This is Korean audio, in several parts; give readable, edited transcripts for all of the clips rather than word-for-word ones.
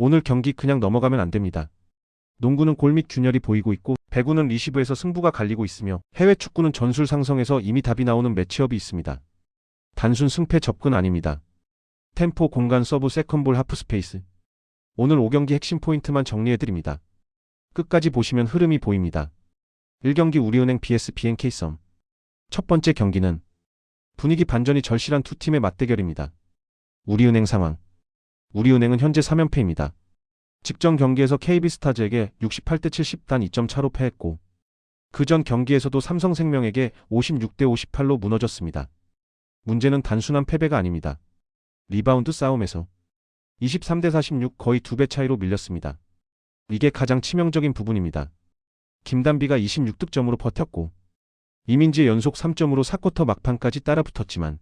오늘 경기 그냥 넘어가면 안 됩니다. 농구는 골 및 균열이 보이고 있고 배구는 리시브에서 승부가 갈리고 있으며 해외 축구는 전술 상성에서 이미 답이 나오는 매치업이 있습니다. 단순 승패 접근 아닙니다. 템포, 공간, 서브, 세컨볼, 하프 스페이스. 오늘 5경기 핵심 포인트만 정리해드립니다. 끝까지 보시면 흐름이 보입니다. 1경기 우리은행 vs BNK 썸. 첫 번째 경기는 분위기 반전이 절실한 두 팀의 맞대결입니다. 우리은행 상황. 우리은행은 현재 3연패입니다. 직전 경기에서 KB스타즈에게 68대 70단 2점 차로 패했고 그전 경기에서도 삼성생명에게 56대 58로 무너졌습니다. 문제는 단순한 패배가 아닙니다. 리바운드 싸움에서 23대 46 거의 2배 차이로 밀렸습니다. 이게 가장 치명적인 부분입니다. 김단비가 26득점으로 버텼고 이민지의 연속 3점으로 4쿼터 막판까지 따라붙었지만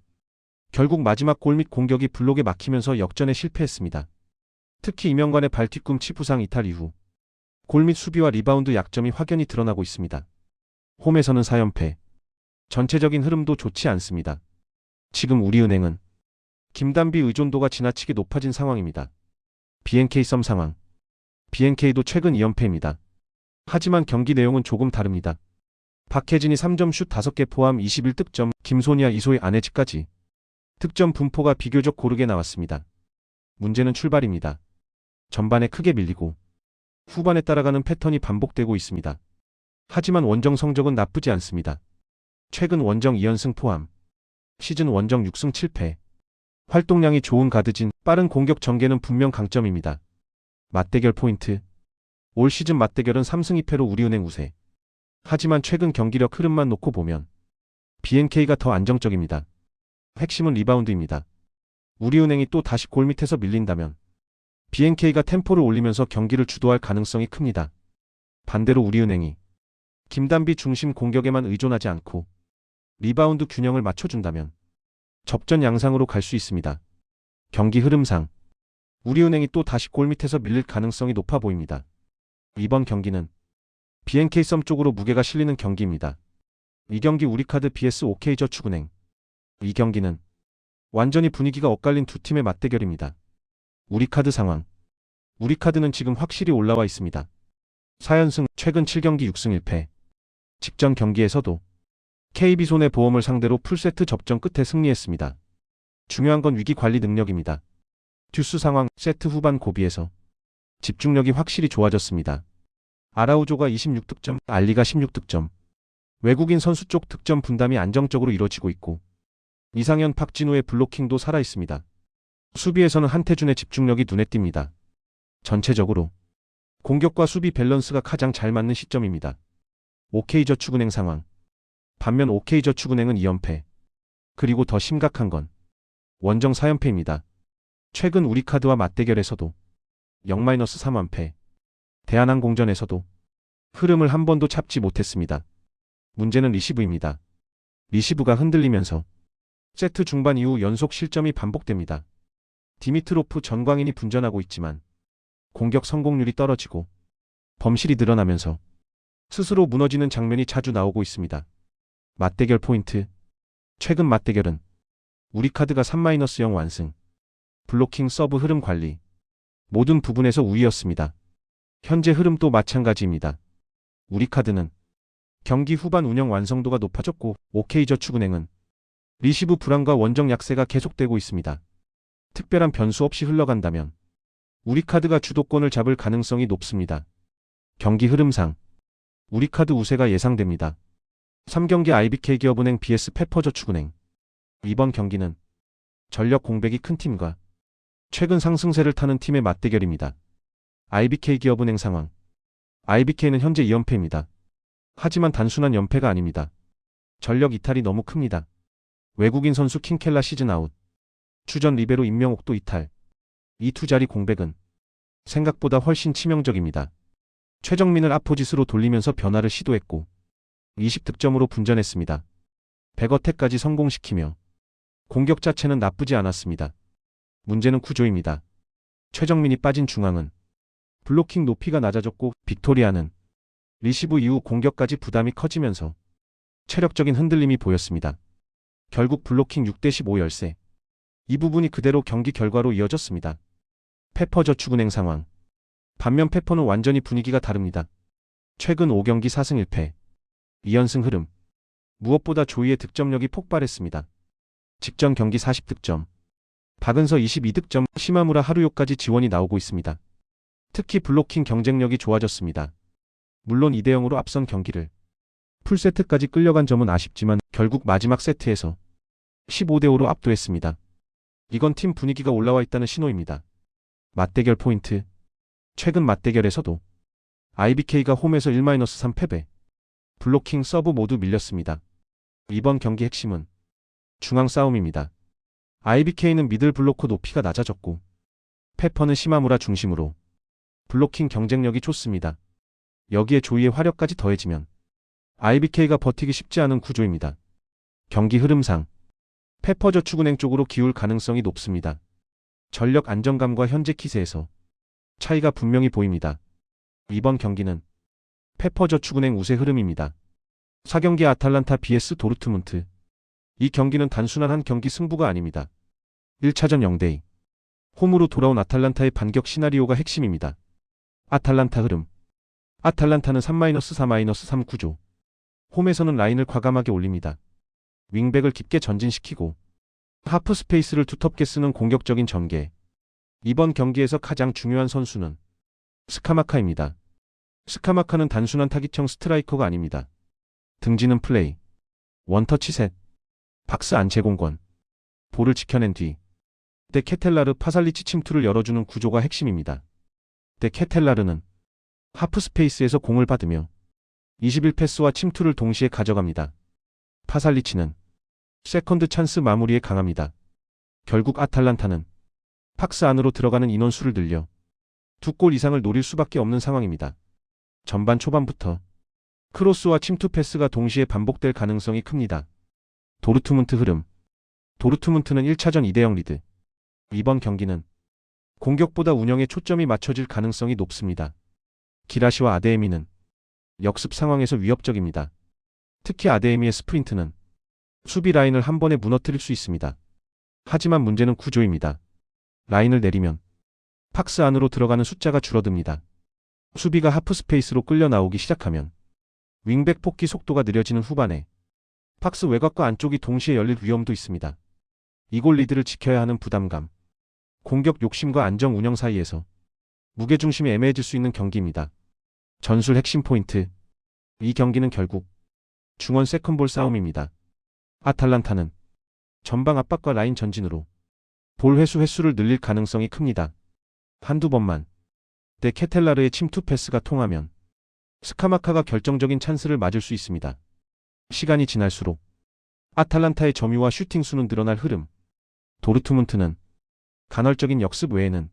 결국 마지막 골 및 공격이 블록에 막히면서 역전에 실패했습니다. 특히 이명관의 발 뒤꿈치 부상 이탈 이후 골 및 수비와 리바운드 약점이 확연히 드러나고 있습니다. 홈에서는 4연패. 전체적인 흐름도 좋지 않습니다. 지금 우리은행은 김단비 의존도가 지나치게 높아진 상황입니다. BNK 썸 상황. BNK도 최근 2연패입니다. 하지만 경기 내용은 조금 다릅니다. 박혜진이 3점 슛 5개 포함 21득점, 김소니아 이소희 안혜지까지 득점 분포가 비교적 고르게 나왔습니다. 문제는 출발입니다. 전반에 크게 밀리고 후반에 따라가는 패턴이 반복되고 있습니다. 하지만 원정 성적은 나쁘지 않습니다. 최근 원정 2연승 포함 시즌 원정 6승 7패. 활동량이 좋은 가드진, 빠른 공격 전개는 분명 강점입니다. 맞대결 포인트. 올 시즌 맞대결은 3승 2패로 우리은행 우세. 하지만 최근 경기력 흐름만 놓고 보면 BNK가 더 안정적입니다. 핵심은 리바운드입니다. 우리은행이 또 다시 골 밑에서 밀린다면 BNK가 템포를 올리면서 경기를 주도할 가능성이 큽니다. 반대로 우리은행이 김단비 중심 공격에만 의존하지 않고 리바운드 균형을 맞춰준다면 접전 양상으로 갈 수 있습니다. 경기 흐름상 우리은행이 또 다시 골 밑에서 밀릴 가능성이 높아 보입니다. 이번 경기는 BNK 썸 쪽으로 무게가 실리는 경기입니다. 이 경기 우리카드 vs OK저축은행. 이 경기는 완전히 분위기가 엇갈린 두 팀의 맞대결입니다. 우리카드 상황. 우리카드는 지금 확실히 올라와 있습니다. 4연승, 최근 7경기 6승 1패. 직전 경기에서도 KB손해보험을 상대로 풀세트 접전 끝에 승리했습니다. 중요한 건 위기 관리 능력입니다. 듀스 상황, 세트 후반 고비에서 집중력이 확실히 좋아졌습니다. 아라우조가 26득점, 알리가 16득점. 외국인 선수 쪽 득점 분담이 안정적으로 이뤄지고 있고 이상현, 박진우의 블로킹도 살아있습니다. 수비에서는 한태준의 집중력이 눈에 띕니다. 전체적으로 공격과 수비 밸런스가 가장 잘 맞는 시점입니다. OK저축은행 상황. 반면 OK저축은행은 2연패. 그리고 더 심각한 건 원정 4연패입니다. 최근 우리카드와 맞대결에서도 0-3완패. 대한항공전에서도 흐름을 한 번도 잡지 못했습니다. 문제는 리시브입니다. 리시브가 흔들리면서 세트 중반 이후 연속 실점이 반복됩니다. 디미트로프, 전광인이 분전하고 있지만 공격 성공률이 떨어지고 범실이 늘어나면서 스스로 무너지는 장면이 자주 나오고 있습니다. 맞대결 포인트. 최근 맞대결은 우리카드가 3-0 완승. 블로킹, 서브, 흐름 관리. 모든 부분에서 우위였습니다. 현재 흐름도 마찬가지입니다. 우리카드는 경기 후반 운영 완성도가 높아졌고 OK저축은행은 리시브 불안과 원정 약세가 계속되고 있습니다. 특별한 변수 없이 흘러간다면 우리카드가 주도권을 잡을 가능성이 높습니다. 경기 흐름상 우리카드 우세가 예상됩니다. 3경기 IBK기업은행 vs 페퍼저축은행. 이번 경기는 전력 공백이 큰 팀과 최근 상승세를 타는 팀의 맞대결입니다. IBK기업은행 상황. IBK는 현재 2연패입니다. 하지만 단순한 연패가 아닙니다. 전력 이탈이 너무 큽니다. 외국인 선수 킹켈라 시즌 아웃. 주전 리베로 임명옥도 이탈. 이 두 자리 공백은 생각보다 훨씬 치명적입니다. 최정민을 아포짓으로 돌리면서 변화를 시도했고 20득점으로 분전했습니다. 백어택까지 성공시키며 공격 자체는 나쁘지 않았습니다. 문제는 구조입니다. 최정민이 빠진 중앙은 블로킹 높이가 낮아졌고 빅토리아는 리시브 이후 공격까지 부담이 커지면서 체력적인 흔들림이 보였습니다. 결국 블로킹 6대 15 열세. 이 부분이 그대로 경기 결과로 이어졌습니다. 페퍼저축은행 상황. 반면 페퍼는 완전히 분위기가 다릅니다. 최근 5경기 4승 1패. 2연승 흐름. 무엇보다 조이의 득점력이 폭발했습니다. 직전 경기 40득점. 박은서 22득점, 시마무라 하루요까지 지원이 나오고 있습니다. 특히 블로킹 경쟁력이 좋아졌습니다. 물론 2대0으로 앞선 경기를 풀세트까지 끌려간 점은 아쉽지만 결국 마지막 세트에서 15대5로 압도했습니다. 이건 팀 분위기가 올라와 있다는 신호입니다. 맞대결 포인트. 최근 맞대결에서도 IBK가 홈에서 1-3 패배. 블로킹 서브 모두 밀렸습니다. 이번 경기 핵심은 중앙 싸움입니다. IBK는 미들 블로커 높이가 낮아졌고 페퍼는 시마무라 중심으로 블로킹 경쟁력이 좋습니다. 여기에 조이의 화력까지 더해지면 IBK가 버티기 쉽지 않은 구조입니다. 경기 흐름상 페퍼저축은행 쪽으로 기울 가능성이 높습니다. 전력 안정감과 현재 기세에서 차이가 분명히 보입니다. 이번 경기는 페퍼저축은행 우세 흐름입니다. 4경기 아탈란타 vs 도르트문트. 이 경기는 단순한 한 경기 승부가 아닙니다. 1차전 0대2. 홈으로 돌아온 아탈란타의 반격 시나리오가 핵심입니다. 아탈란타 흐름. 아탈란타는 3-4-3 구조. 홈에서는 라인을 과감하게 올립니다. 윙백을 깊게 전진시키고 하프 스페이스를 두텁게 쓰는 공격적인 전개. 이번 경기에서 가장 중요한 선수는 스카마카입니다. 스카마카는 단순한 타깃형 스트라이커가 아닙니다. 등지는 플레이, 원터치 셋, 박스 안채 공권, 볼을 지켜낸 뒤 데 케텔라르 파살리치 침투를 열어주는 구조가 핵심입니다. 데 케텔라르는 하프 스페이스에서 공을 받으며 21패스와 침투를 동시에 가져갑니다. 파살리치는 세컨드 찬스 마무리에 강합니다. 결국 아탈란타는 박스 안으로 들어가는 인원수를 늘려 2골 이상을 노릴 수밖에 없는 상황입니다. 전반 초반부터 크로스와 침투 패스가 동시에 반복될 가능성이 큽니다. 도르트문트 흐름. 도르트문트는 1차전 2대0 리드. 이번 경기는 공격보다 운영에 초점이 맞춰질 가능성이 높습니다. 기라시와 아데에미는 역습 상황에서 위협적입니다. 특히 아데에미의 스프린트는 수비 라인을 한 번에 무너뜨릴 수 있습니다. 하지만 문제는 구조입니다. 라인을 내리면 박스 안으로 들어가는 숫자가 줄어듭니다. 수비가 하프 스페이스로 끌려 나오기 시작하면 윙백 복귀 속도가 느려지는 후반에 박스 외곽과 안쪽이 동시에 열릴 위험도 있습니다. 이골 리드를 지켜야 하는 부담감. 공격 욕심과 안정 운영 사이에서 무게중심이 애매해질 수 있는 경기입니다. 전술 핵심 포인트. 이 경기는 결국 중원 세컨볼 싸움입니다. 아탈란타는 전방 압박과 라인 전진으로 볼 회수 횟수를 늘릴 가능성이 큽니다. 한두 번만 데 케텔라르의 침투 패스가 통하면 스카마카가 결정적인 찬스를 맞을 수 있습니다. 시간이 지날수록 아탈란타의 점유와 슈팅 수는 늘어날 흐름. 도르트문트는 간헐적인 역습 외에는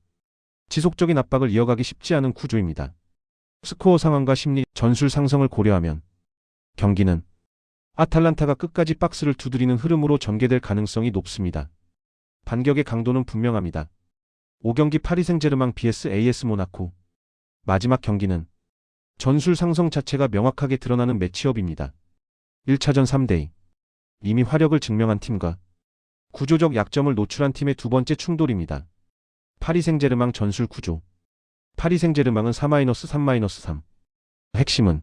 지속적인 압박을 이어가기 쉽지 않은 구조입니다. 스코어 상황과 심리, 전술 상성을 고려하면 경기는 아탈란타가 끝까지 박스를 두드리는 흐름으로 전개될 가능성이 높습니다. 반격의 강도는 분명합니다. 5경기 파리 생제르맹 vs AS 모나코. 마지막 경기는 전술 상성 자체가 명확하게 드러나는 매치업입니다. 1차전 3대2. 이미 화력을 증명한 팀과 구조적 약점을 노출한 팀의 두 번째 충돌입니다. 파리 생제르맹 전술 구조. 파리 생제르맹은 4-3-3. 핵심은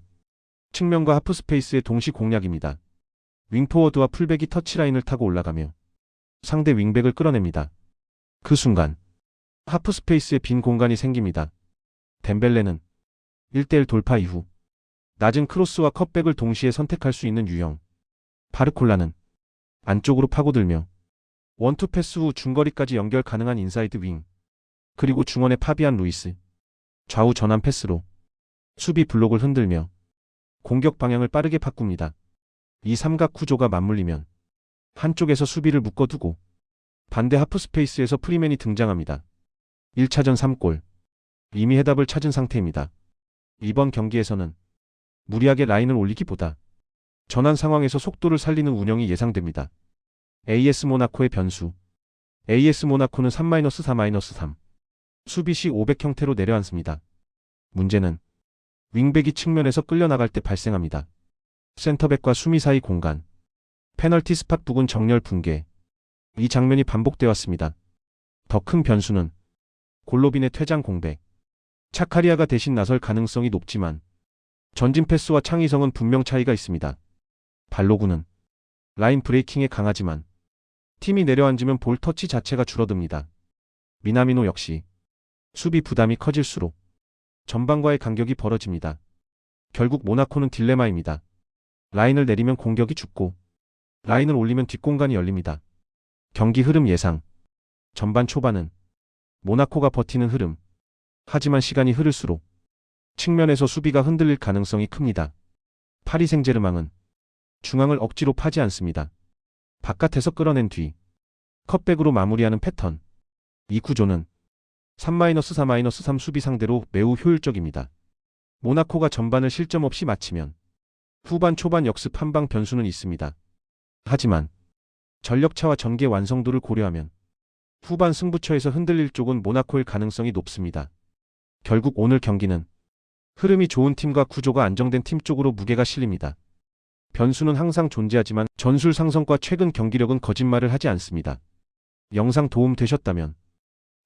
측면과 하프 스페이스의 동시 공략입니다. 윙포워드와 풀백이 터치라인을 타고 올라가며 상대 윙백을 끌어냅니다. 그 순간 하프 스페이스에 빈 공간이 생깁니다. 덴벨레는 1대1 돌파 이후 낮은 크로스와 컷백을 동시에 선택할 수 있는 유형. 바르콜라는 안쪽으로 파고들며 원투 패스 후 중거리까지 연결 가능한 인사이드 윙. 그리고 중원의 파비안 루이스. 좌우 전환 패스로 수비 블록을 흔들며 공격 방향을 빠르게 바꿉니다. 이 삼각 구조가 맞물리면 한쪽에서 수비를 묶어두고 반대 하프 스페이스에서 프리맨이 등장합니다. 1차전 3골. 이미 해답을 찾은 상태입니다. 이번 경기에서는 무리하게 라인을 올리기보다 전환 상황에서 속도를 살리는 운영이 예상됩니다. AS 모나코의 변수. AS 모나코는 3-4-3. 수비 시 500 형태로 내려앉습니다. 문제는 윙백이 측면에서 끌려나갈 때 발생합니다. 센터백과 수미 사이 공간. 페널티 스팟 부근 정렬 붕괴. 이 장면이 반복되어 왔습니다. 더 큰 변수는 골로빈의 퇴장 공백. 차카리아가 대신 나설 가능성이 높지만 전진 패스와 창의성은 분명 차이가 있습니다. 발로구는 라인 브레이킹에 강하지만 팀이 내려앉으면 볼 터치 자체가 줄어듭니다. 미나미노 역시 수비 부담이 커질수록 전방과의 간격이 벌어집니다. 결국 모나코는 딜레마입니다. 라인을 내리면 공격이 죽고 라인을 올리면 뒷공간이 열립니다. 경기 흐름 예상. 전반 초반은 모나코가 버티는 흐름. 하지만 시간이 흐를수록 측면에서 수비가 흔들릴 가능성이 큽니다. 파리 생제르맹은 중앙을 억지로 파지 않습니다. 바깥에서 끌어낸 뒤 컷백으로 마무리하는 패턴. 이 구조는 3-4-3 수비 상대로 매우 효율적입니다. 모나코가 전반을 실점 없이 마치면 후반 초반 역습 한방 변수는 있습니다. 하지만 전력차와 전개 완성도를 고려하면 후반 승부처에서 흔들릴 쪽은 모나코일 가능성이 높습니다. 결국 오늘 경기는 흐름이 좋은 팀과 구조가 안정된 팀 쪽으로 무게가 실립니다. 변수는 항상 존재하지만 전술 상성과 최근 경기력은 거짓말을 하지 않습니다. 영상 도움 되셨다면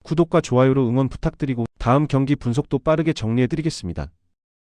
구독과 좋아요로 응원 부탁드리고 다음 경기 분석도 빠르게 정리해드리겠습니다.